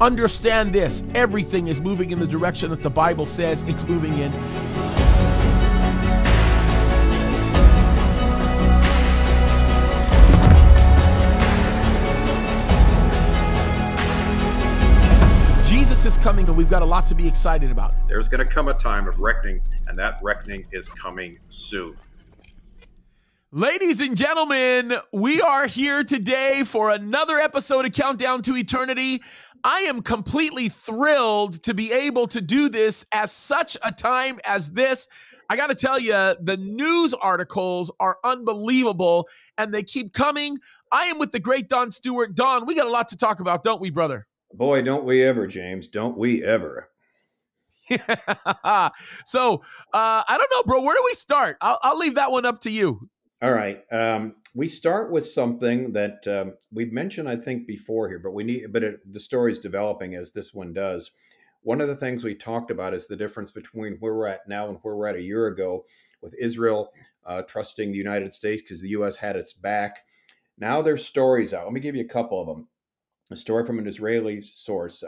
Understand this, everything is moving in the direction that the Bible says it's moving in. Jesus is coming, and we've got a lot to be excited about. There's going to come a time of reckoning, and that reckoning is coming soon. Ladies and gentlemen, we are here today for another episode of Countdown to Eternity. I am completely thrilled to be able to do this at such a time as this. I got to tell you, the news articles are unbelievable, and they keep coming. I am with the great Don Stewart. Don, we got a lot to talk about, don't we, brother? Boy, don't we ever, James. Don't we ever. So, I don't know, bro. Where do we start? I'll leave that one up to you. All right. We start with something that we've mentioned, I think, before here, but the story is developing as this one does. One of the things we talked about is the difference between where we're at now and where we're at a year ago, with Israel trusting the United States because the U.S. had its back. Now there's stories out. Let me give you a couple of them. A story from an Israeli source.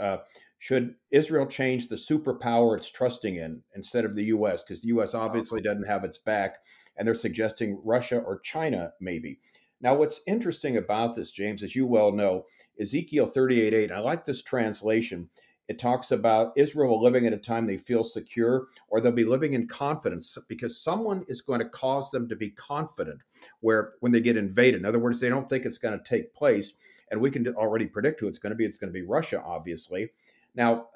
Should Israel change the superpower it's trusting in instead of the U.S.? Because the U.S. obviously doesn't have its back, and they're suggesting Russia or China maybe. Now, what's interesting about this, James, as you well know, Ezekiel 38:8, I like this translation. It talks about Israel living at a time they feel secure, or they'll be living in confidence because someone is going to cause them to be confident when they get invaded. In other words, they don't think it's going to take place, and we can already predict who it's going to be. It's going to be Russia, obviously. Now,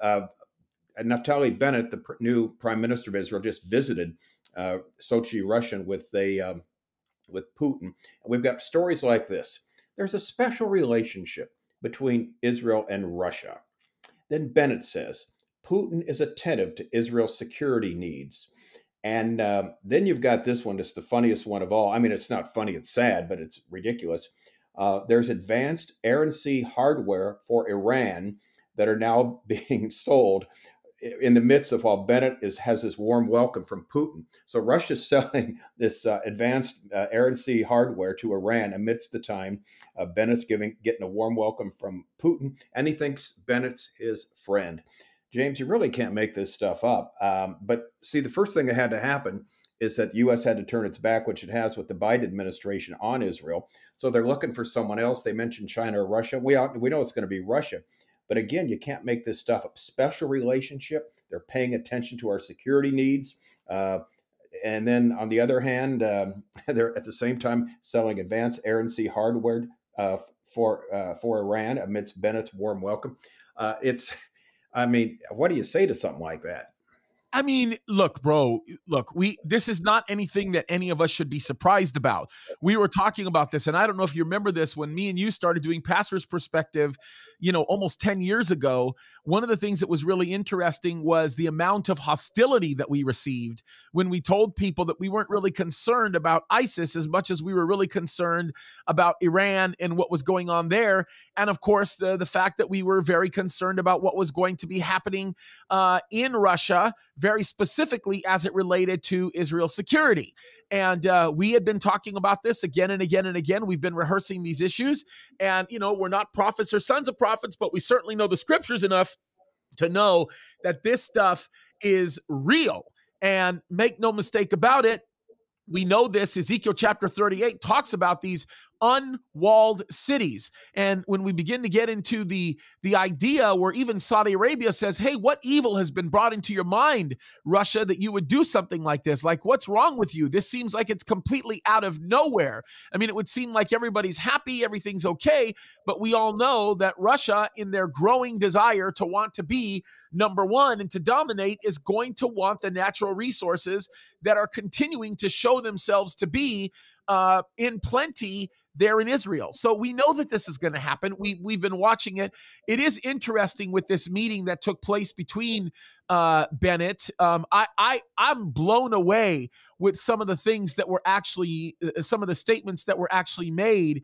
Naftali Bennett, the new prime minister of Israel, just visited Sochi, Russia, with Putin. And we've got stories like this. There's a special relationship between Israel and Russia. Then Bennett says, Putin is attentive to Israel's security needs. And then you've got this one, that's the funniest one of all. I mean, it's not funny, it's sad, but it's ridiculous. There's advanced air and sea hardware for Iran that are now being sold in the midst of while Bennett has this warm welcome from Putin. So Russia's selling this advanced air and sea hardware to Iran amidst the time Bennett's getting a warm welcome from Putin, and he thinks Bennett's his friend. James, you really can't make this stuff up. But see, the first thing that had to happen is that the U.S. had to turn its back, which it has with the Biden administration, on Israel. So they're looking for someone else. They mentioned China or Russia. We know it's going to be Russia. But again, you can't make this stuff a special relationship. They're paying attention to our security needs. And then on the other hand, they're at the same time selling advanced air and sea hardware for Iran amidst Bennett's warm welcome. What do you say to something like that? I mean, look, bro, this is not anything that any of us should be surprised about. We were talking about this, and I don't know if you remember this when me and you started doing Pastor's Perspective, almost 10 years ago. One of the things that was really interesting was the amount of hostility that we received when we told people that we weren't really concerned about ISIS as much as we were really concerned about Iran and what was going on there. And of course, the fact that we were very concerned about what was going to be happening in Russia, very specifically as it related to Israel's security. And we had been talking about this again and again and again. We've been rehearsing these issues. And, we're not prophets or sons of prophets, but we certainly know the scriptures enough to know that this stuff is real. And make no mistake about it, we know this. Ezekiel chapter 38 talks about these unwalled cities. And when we begin to get into the idea where even Saudi Arabia says, hey, what evil has been brought into your mind, Russia, that you would do something like this? Like, what's wrong with you? This seems like it's completely out of nowhere. I mean, it would seem like everybody's happy, everything's okay, but we all know that Russia, in their growing desire to want to be number one and to dominate, is going to want the natural resources that are continuing to show themselves to be in plenty there in Israel. So we know that this is going to happen. We've been watching it. It is interesting with this meeting that took place between Bennett, I'm blown away with some of the things that were actually, some of the statements that were actually made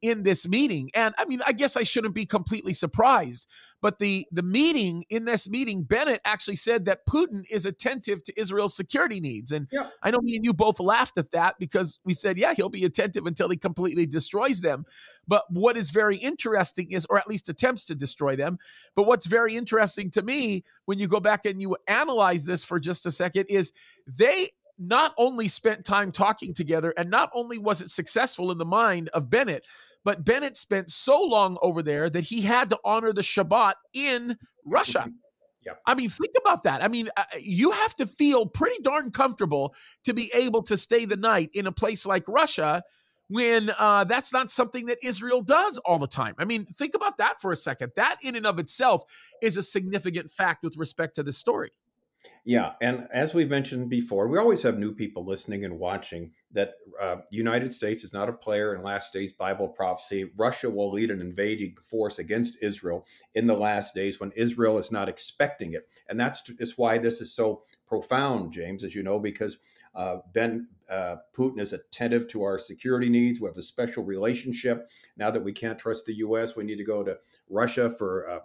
in this meeting. And I mean, I guess I shouldn't be completely surprised, but the meeting, in this meeting, Bennett actually said that Putin is attentive to Israel's security needs. And Yeah. I know me and you both laughed at that because we said, yeah, he'll be attentive until he completely destroys them. But what is very interesting is, or at least attempts to destroy them. But what's very interesting to me, when you go back and you analyze this for just a second, is they not only spent time talking together, and not only was it successful in the mind of Bennett, but Bennett spent so long over there that he had to honor the Shabbat in Russia. Yeah. I mean, think about that. I mean, you have to feel pretty darn comfortable to be able to stay the night in a place like Russia when that's not something that Israel does all the time. I mean, think about that for a second. That in and of itself is a significant fact with respect to this story. Yeah, and as we've mentioned before, we always have new people listening and watching that United States is not a player in last days Bible prophecy. Russia will lead an invading force against Israel in the last days when Israel is not expecting it. And is why this is so profound, James, as you know, because Putin is attentive to our security needs. We have a special relationship. Now that we can't trust the U.S., we need to go to Russia for,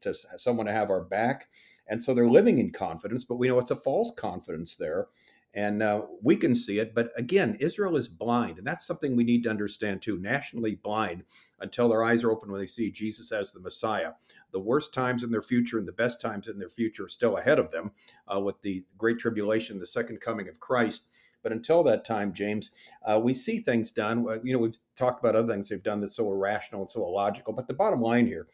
to someone to have our back. And so they're living in confidence, but we know it's a false confidence there. And we can see it. But again, Israel is blind. And that's something we need to understand too, nationally blind until their eyes are open when they see Jesus as the Messiah. The worst times in their future and the best times in their future are still ahead of them with the Great Tribulation, the second coming of Christ. But until that time, James, we see things done. We've talked about other things they've done that's so irrational and so illogical. But the bottom line here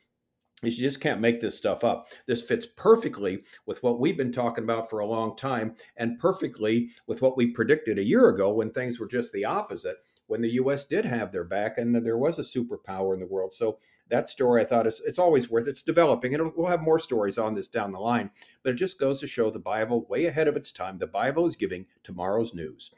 is you just can't make this stuff up. This fits perfectly with what we've been talking about for a long time and perfectly with what we predicted a year ago when things were just the opposite, when the U.S. did have their back and there was a superpower in the world. So that story, I thought, it's always it's developing. And we'll have more stories on this down the line. But it just goes to show the Bible way ahead of its time. The Bible is giving tomorrow's news.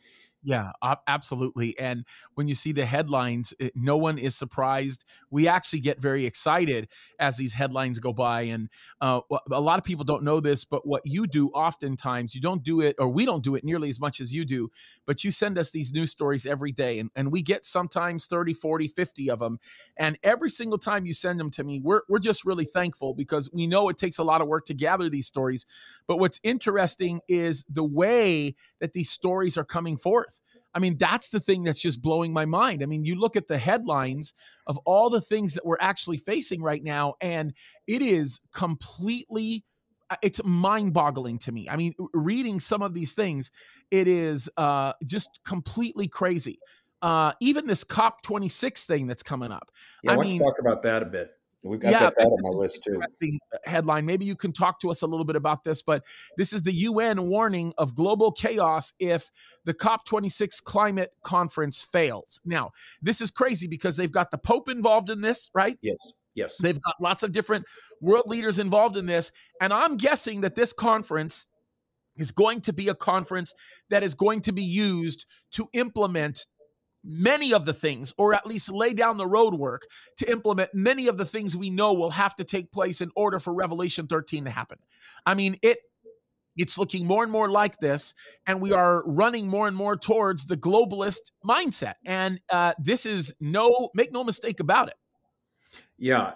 Yeah, absolutely. And when you see the headlines, no one is surprised. We actually get very excited as these headlines go by. And a lot of people don't know this, but what you do oftentimes, you don't do it, or we don't do it nearly as much as you do, but you send us these news stories every day. And we get sometimes 30, 40, 50 of them. And every single time you send them to me, we're just really thankful because we know it takes a lot of work to gather these stories. But what's interesting is the way that these stories are coming forth. I mean, that's the thing that's just blowing my mind. I mean, you look at the headlines of all the things that we're actually facing right now, and it is completely, it's mind-boggling to me. I mean, reading some of these things, it is just completely crazy. Even this COP26 thing that's coming up. Yeah, why don't you talk about that a bit? We've got that this on is my an list too. interesting headline. Maybe you can talk to us a little bit about this, but this is the UN warning of global chaos if the COP26 climate conference fails. Now, this is crazy because they've got the Pope involved in this, right? Yes. Yes. They've got lots of different world leaders involved in this. And I'm guessing that this conference is going to be a conference that is going to be used to implement many of the things, or at least lay down the road work to implement many of the things we know will have to take place in order for Revelation 13 to happen. I mean, it's looking more and more like this, and we are running more and more towards the globalist mindset. And this is make no mistake about it. Yeah,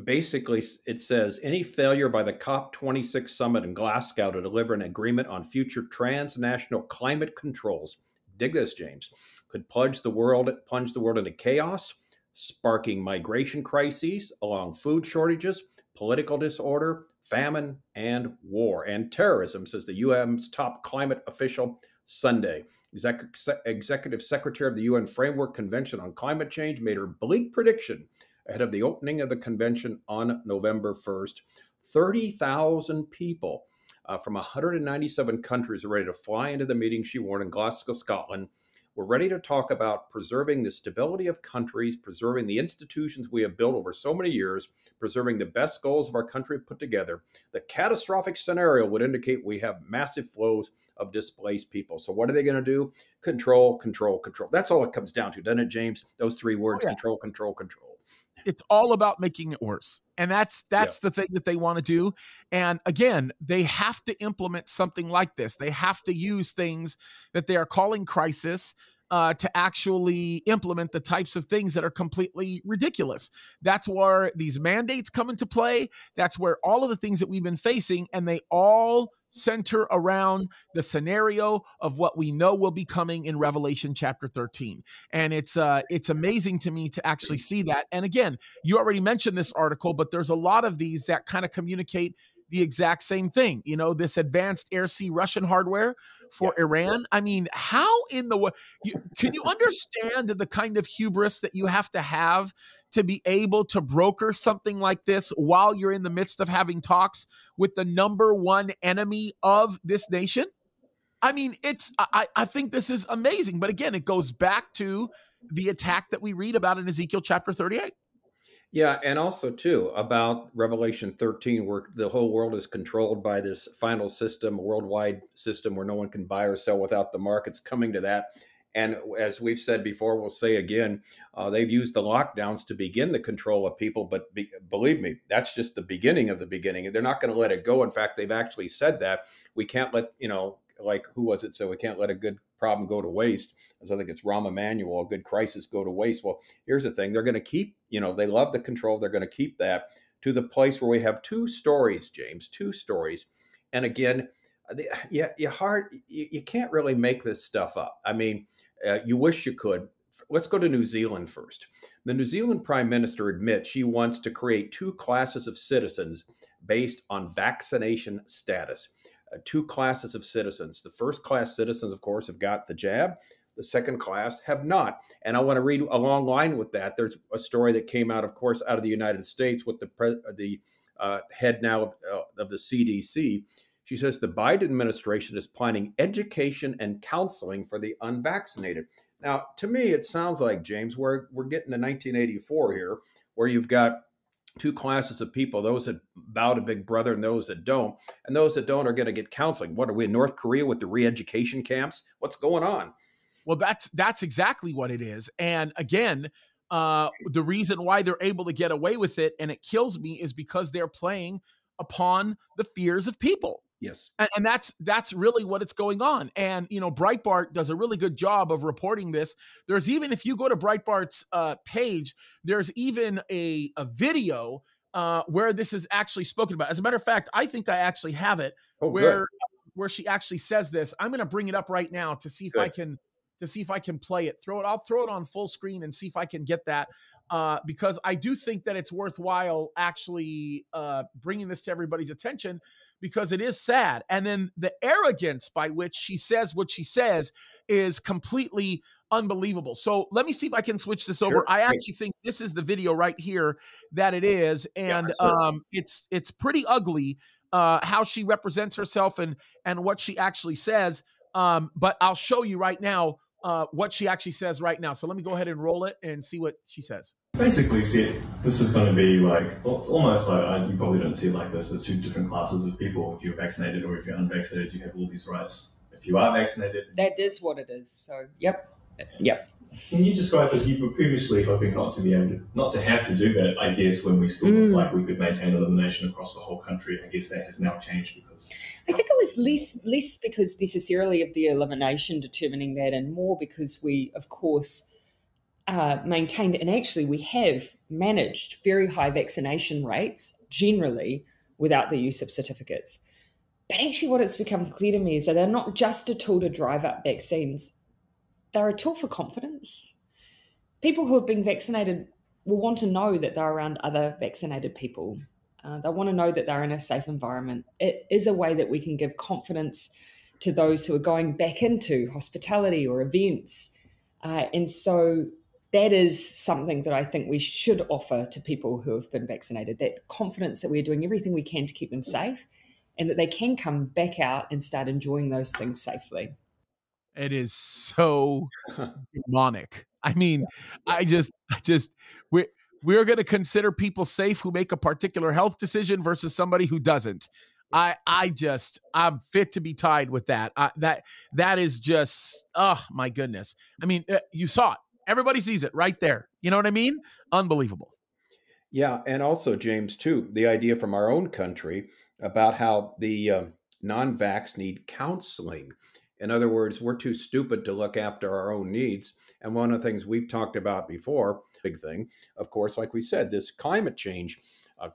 basically it says any failure by the COP26 summit in Glasgow to deliver an agreement on future transnational climate controls, dig this, James, could plunge the world into chaos, sparking migration crises along food shortages, political disorder, famine, and war, and terrorism, says the UN's top climate official Sunday. Executive Secretary of the UN Framework Convention on Climate Change made her bleak prediction ahead of the opening of the convention on November 1st. 30,000 people from 197 countries are ready to fly into the meeting, she warned, in Glasgow, Scotland. We're ready to talk about preserving the stability of countries, preserving the institutions we have built over so many years, preserving the best goals of our country put together. The catastrophic scenario would indicate we have massive flows of displaced people. So what are they going to do? Control, control, control. That's all it comes down to, doesn't it, James? Those three words, control, control, control. It's all about making it worse. And that's Yeah. the thing that they want to do. And again, they have to implement something like this. They have to use things that they are calling crisis to actually implement the types of things that are completely ridiculous. That's where these mandates come into play. That's where all of the things that we've been facing, and they all center around the scenario of what we know will be coming in Revelation chapter 13. And it's amazing to me to actually see that. And again, you already mentioned this article, but there's a lot of these that kind of communicate the exact same thing. You know, this advanced air sea Russian hardware for Iran. I mean, how in the world can you understand the kind of hubris that you have to be able to broker something like this while you're in the midst of having talks with the number one enemy of this nation? I mean, I think this is amazing. But again, it goes back to the attack that we read about in Ezekiel chapter 38. Yeah, and also too about Revelation 13, where the whole world is controlled by this final system, a worldwide system where no one can buy or sell without the markets coming to that. And as we've said before, we'll say again, they've used the lockdowns to begin the control of people. But believe me, that's just the beginning of the beginning. They're not going to let it go. In fact, they've actually said that we can't let, like who was it? So we can't let a good problem go to waste. As I think it's Rahm Emanuel, a good crisis go to waste. Well, here's the thing. They're going to keep, they love the control. They're going to keep that to the place where we have two stories, James, two stories. And again, you can't really make this stuff up. I mean, you wish you could. Let's go to New Zealand first. The New Zealand Prime Minister admits she wants to create two classes of citizens based on vaccination status. Two classes of citizens. The first class citizens, of course, have got the jab. The second class have not. And I want to read a long line with that. There's a story that came out, of course, out of the United States with the head now of the CDC. She says the Biden administration is planning education and counseling for the unvaccinated. Now, to me, it sounds like, James, we're getting to 1984 here, where you've got two classes of people, those that bow to Big Brother and those that don't. And those that don't are going to get counseling. What are we in North Korea with the re-education camps? What's going on? Well, that's exactly what it is. And again, the reason why they're able to get away with it, and it kills me, is because they're playing upon the fears of people. Yes. And that's really what it's going on. And, Breitbart does a really good job of reporting this. There's even, if you go to Breitbart's page, there's even a video where this is actually spoken about. As a matter of fact, I think I actually have it where she actually says this. I'm going to bring it up right now to see if I can play it. I'll throw it on full screen and see if I can get that. Because I do think that it's worthwhile actually bringing this to everybody's attention, because it is sad. And then the arrogance by which she says what she says is completely unbelievable. So let me see if I can switch this over. Sure. I actually think this is the video right here that it is. And it's pretty ugly how she represents herself and what she actually says. But I'll show you right now what she actually says right now. So let me go ahead and roll it and see what she says. Basically said this is going to be like, well, it's almost like, you probably don't see it like this, there's two different classes of people. If you're vaccinated or if you're unvaccinated, you have all these rights. If you are vaccinated, that is what it is. So yep. Can you describe this? You were previously hoping not to have to do that, I guess, when we still looked like we could maintain elimination across the whole country. I guess that has now changed because I think it was less because necessarily of the elimination determining that, and more because we, of course, maintained, and actually we have managed very high vaccination rates generally without the use of certificates. But actually what it's become clear to me is that they're not just a tool to drive up vaccines. They're a tool for confidence. People who have been vaccinated will want to know that they're around other vaccinated people. They want to know that they're in a safe environment. It is a way that we can give confidence to those who are going back into hospitality or events. And so that is something that I think we should offer to people who have been vaccinated, that confidence that we're doing everything we can to keep them safe and that they can come back out and start enjoying those things safely. It is so demonic. I mean, we're going to consider people safe who make a particular health decision versus somebody who doesn't. I'm fit to be tied with that. That is just, oh my goodness. I mean, you saw it. Everybody sees it right there. You know what I mean? Unbelievable. Yeah, and also, James, too, the idea from our own country about how the non-vax need counseling. In other words, we're too stupid to look after our own needs. And one of the things we've talked about before, big thing, of course, like we said, this climate change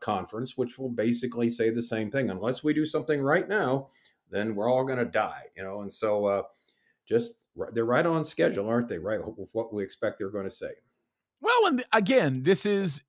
conference, which will basically say the same thing. Unless we do something right now, then we're all going to die, And so just they're right on schedule, aren't they? Right, with what we expect they're going to say. Well, and again, this is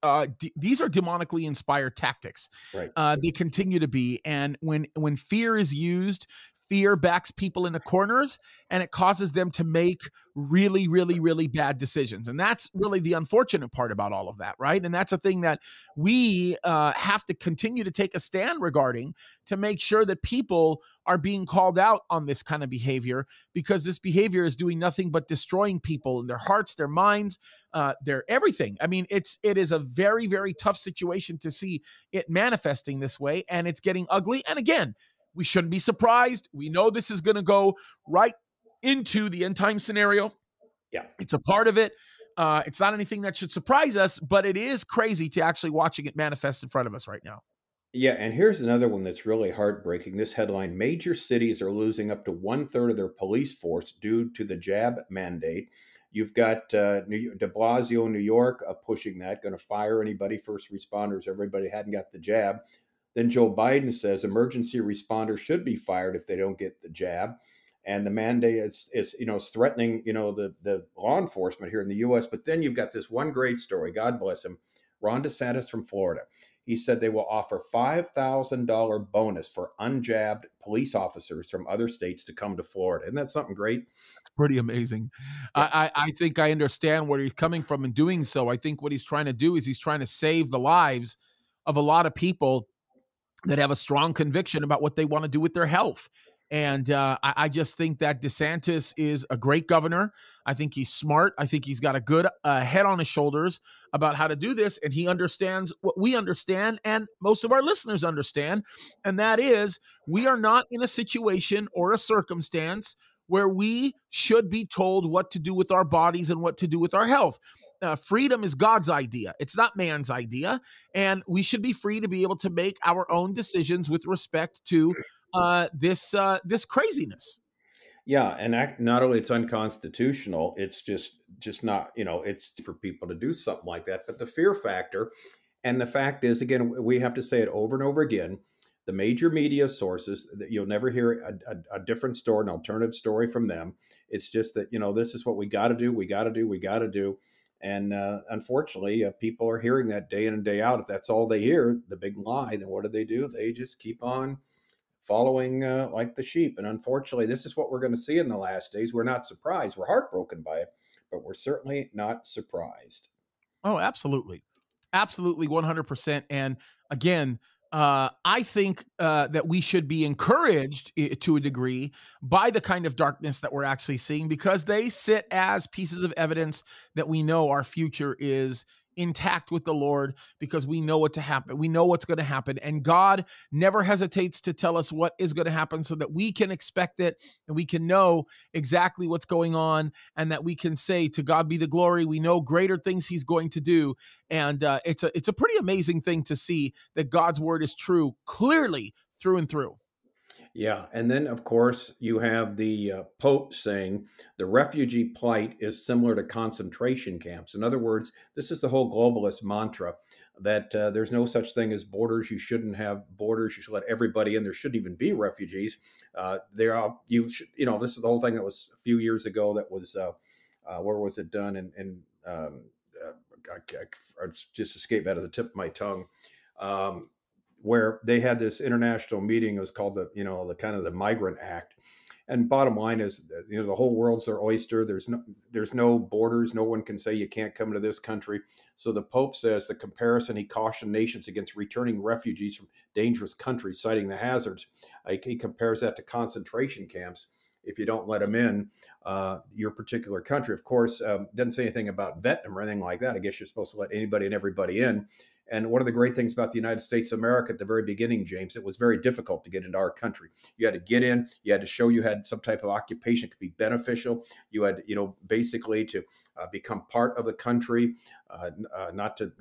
these are demonically inspired tactics. Right. They continue to be, and when fear is used, fear backs people into corners, and it causes them to make really, really, really bad decisions. And that's really the unfortunate part about all of that, right? And that's a thing that we have to continue to take a stand regarding to make sure that people are being called out on this kind of behavior, because this behavior is doing nothing but destroying people in their hearts, their minds, their everything. I mean, it is a very, very tough situation to see it manifesting this way, and it's getting ugly. And again, we shouldn't be surprised. We know this is going to go right into the end time scenario. Yeah, it's a part of it. It's not anything that should surprise us, but it is crazy to actually watching it manifest in front of us right now. Yeah, and here's another one that's really heartbreaking. This headline: major cities are losing up to 1/3 of their police force due to the jab mandate. You've got de Blasio, New York, pushing that, going to fire anybody, first responders, everybody hadn't got the jab. Then Joe Biden says emergency responders should be fired if they don't get the jab. And the mandate is threatening, the law enforcement here in the U.S. But then you've got this one great story, God bless him, Ron DeSantis from Florida. He said they will offer $5,000 bonus for unjabbed police officers from other states to come to Florida. Isn't that something great? It's pretty amazing. Yeah. I think I understand where he's coming from in doing so. I think what he's trying to do is he's trying to save the lives of a lot of people that have a strong conviction about what they want to do with their health. And I just think that DeSantis is a great governor. I think he's smart. I think he's got a good head on his shoulders about how to do this. And he understands what we understand and most of our listeners understand. And that is, we are not in a situation or a circumstance where we should be told what to do with our bodies and what to do with our health. Freedom is God's idea. It's not man's idea. And we should be free to be able to make our own decisions with respect to this craziness. Yeah, and not only it's unconstitutional, it's just not, it's for people to do something like that. But the fear factor, and the fact is, again, we have to say it over and over again, the major media sources, that you'll never hear a different story, an alternative story from them. It's just that, this is what we got to do, we got to do. And unfortunately, people are hearing that day in and day out. If that's all they hear, the big lie, then what do? They just keep on following like the sheep. And unfortunately, this is what we're going to see in the last days. We're not surprised. We're heartbroken by it, but we're certainly not surprised. Oh, absolutely. Absolutely, 100%. And again, I think that we should be encouraged to a degree by the kind of darkness that we're actually seeing, because they sit as pieces of evidence that we know our future is intact with the Lord, because we know what to happen. We know what's going to happen. And God never hesitates to tell us what is going to happen so that we can expect it and we can know exactly what's going on, and that we can say, to God be the glory. We know greater things he's going to do. And it's a pretty amazing thing to see that God's word is true clearly through and through. Yeah. And then, of course, you have the Pope saying the refugee plight is similar to concentration camps. In other words, this is the whole globalist mantra that there's no such thing as borders. You shouldn't have borders. You should let everybody in. There shouldn't even be refugees. This is the whole thing that was a few years ago. That was, where was it done? It's just escaped out of the tip of my tongue. Where they had this international meeting. It was called the kind of the Migrant Act. And bottom line is, the whole world's their oyster. There's no borders. No one can say you can't come to this country. So the Pope says the comparison, he cautioned nations against returning refugees from dangerous countries, citing the hazards. He compares that to concentration camps. if you don't let them in your particular country. Of course, doesn't say anything about vetting them or anything like that. I guess you're supposed to let anybody and everybody in. And one of the great things about the United States of America at the very beginning, James, it was very difficult to get into our country. You had to get in. You had to show you had some type of occupation that could be beneficial. You had, basically to become part of the country, not to,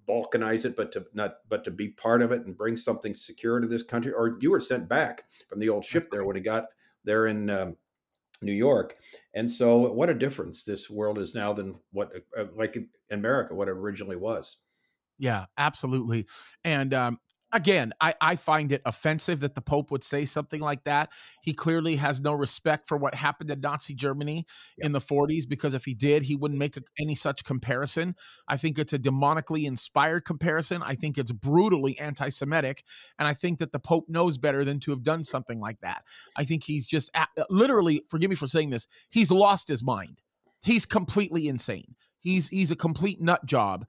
balkanize it, but to be part of it and bring something secure to this country. Or you were sent back from the old ship there when it got there in New York. And so, what a difference this world is now than what, like in America, what it originally was. Yeah, absolutely. And again, I find it offensive that the Pope would say something like that. He clearly has no respect for what happened in Nazi Germany in the 40s, because if he did, he wouldn't make any such comparison. I think it's a demonically inspired comparison. I think it's brutally anti-Semitic. And I think that the Pope knows better than to have done something like that. I think he's just literally, forgive me for saying this, he's lost his mind. He's completely insane. He's a complete nut job.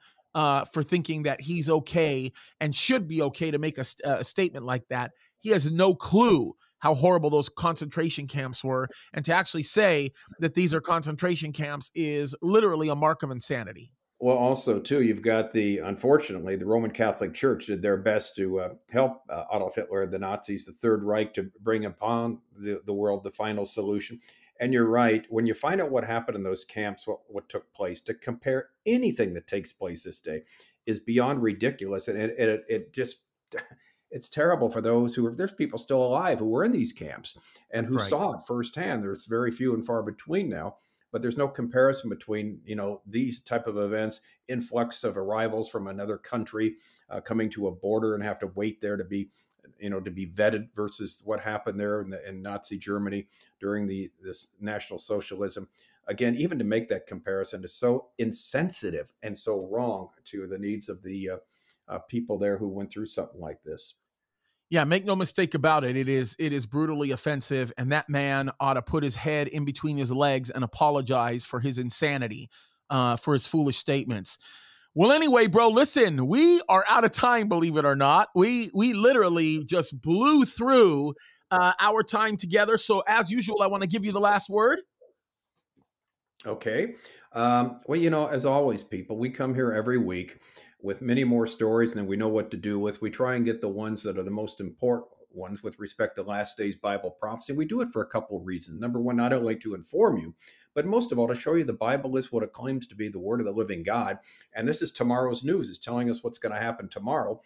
For thinking that he's okay and should be okay to make a statement like that. He has no clue how horrible those concentration camps were. And to actually say that these are concentration camps is literally a mark of insanity. Well, also, too, you've got unfortunately, the Roman Catholic Church did their best to help Adolf Hitler and the Nazis, the Third Reich, to bring upon the world the final solution. And you're right. When you find out what happened in those camps, what took place, to compare anything that takes place this day is beyond ridiculous. And it just, it's terrible for those there's people still alive who were in these camps and who saw it firsthand. There's very few and far between now, but there's no comparison between, these type of events, influx of arrivals from another country coming to a border and have to wait there to be vetted versus what happened there in Nazi Germany during this National Socialism. Again, even to make that comparison is so insensitive and so wrong to the needs of the people there who went through something like this. Yeah, make no mistake about it. It is brutally offensive, and that man ought to put his head in between his legs and apologize for his insanity, for his foolish statements. Well, anyway, bro, listen, we are out of time, believe it or not. We literally just blew through our time together. So as usual, I want to give you the last word. Okay. Well, as always, people, we come here every week with many more stories than we know what to do with. We try and get the ones that are the most important ones with respect to last days Bible prophecy. We do it for a couple of reasons. Number one, not only to inform you, but most of all, to show you the Bible is what it claims to be, the word of the living God. And this is tomorrow's news. It's telling us what's going to happen tomorrow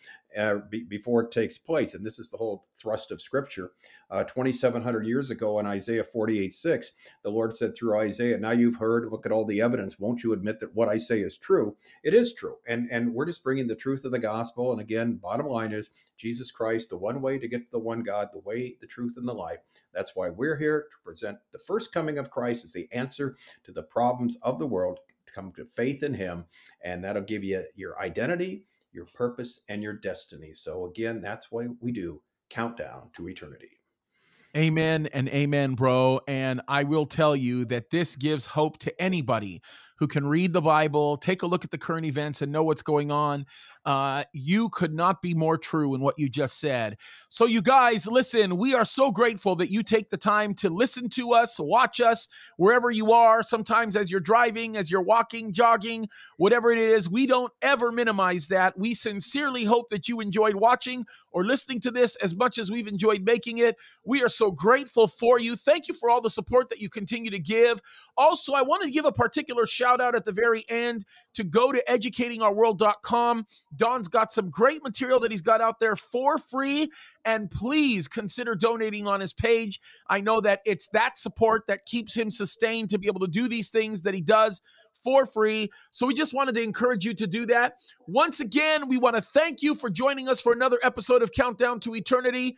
before it takes place. And this is the whole thrust of Scripture. 2,700 years ago in Isaiah 48:6, the Lord said through Isaiah, now you've heard, look at all the evidence. Won't you admit that what I say is true? It is true. And we're just bringing the truth of the gospel. And again, bottom line is Jesus Christ, the one way to get to the one God, the way, the truth, and the life. That's why we're here to present the first coming of Christ as the answer to the problems of the world. Come to faith in him, and that'll give you your identity, your purpose, and your destiny. So again, that's why we do Countdown to Eternity. Amen and amen, bro. And I will tell you that this gives hope to anybody who can read the Bible, take a look at the current events, and know what's going on. You could not be more true in what you just said. So you guys, listen, we are so grateful that you take the time to listen to us, watch us, wherever you are, sometimes as you're driving, as you're walking, jogging, whatever it is. We don't ever minimize that. We sincerely hope that you enjoyed watching or listening to this as much as we've enjoyed making it. We are so grateful for you. Thank you for all the support that you continue to give. Also, I want to give a particular shout out at the very end to go to educatingourworld.com. Don's got some great material that he's got out there for free, and please consider donating on his page. I know that it's that support that keeps him sustained to be able to do these things that he does for free. So we just wanted to encourage you to do that. Once again, we want to thank you for joining us for another episode of Countdown to Eternity.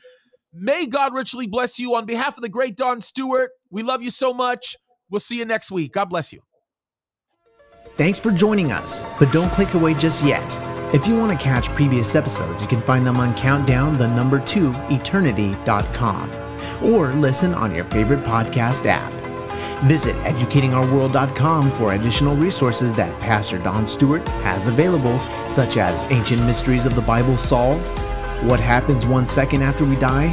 May God richly bless you. On behalf of the great Don Stewart, we love you so much. We'll see you next week. God bless you. Thanks for joining us, but don't click away just yet. If you want to catch previous episodes, you can find them on countdown2eternity.com or listen on your favorite podcast app. Visit educatingourworld.com for additional resources that Pastor Don Stewart has available, such as Ancient Mysteries of the Bible Solved, What Happens 1 Second After We Die,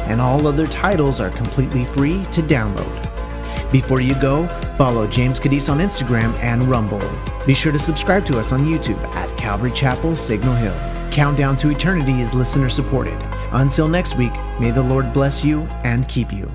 and all other titles are completely free to download. Before you go, follow James Kaddis on Instagram and Rumble. Be sure to subscribe to us on YouTube at Calvary Chapel, Signal Hill. Countdown to Eternity is listener supported. Until next week, may the Lord bless you and keep you.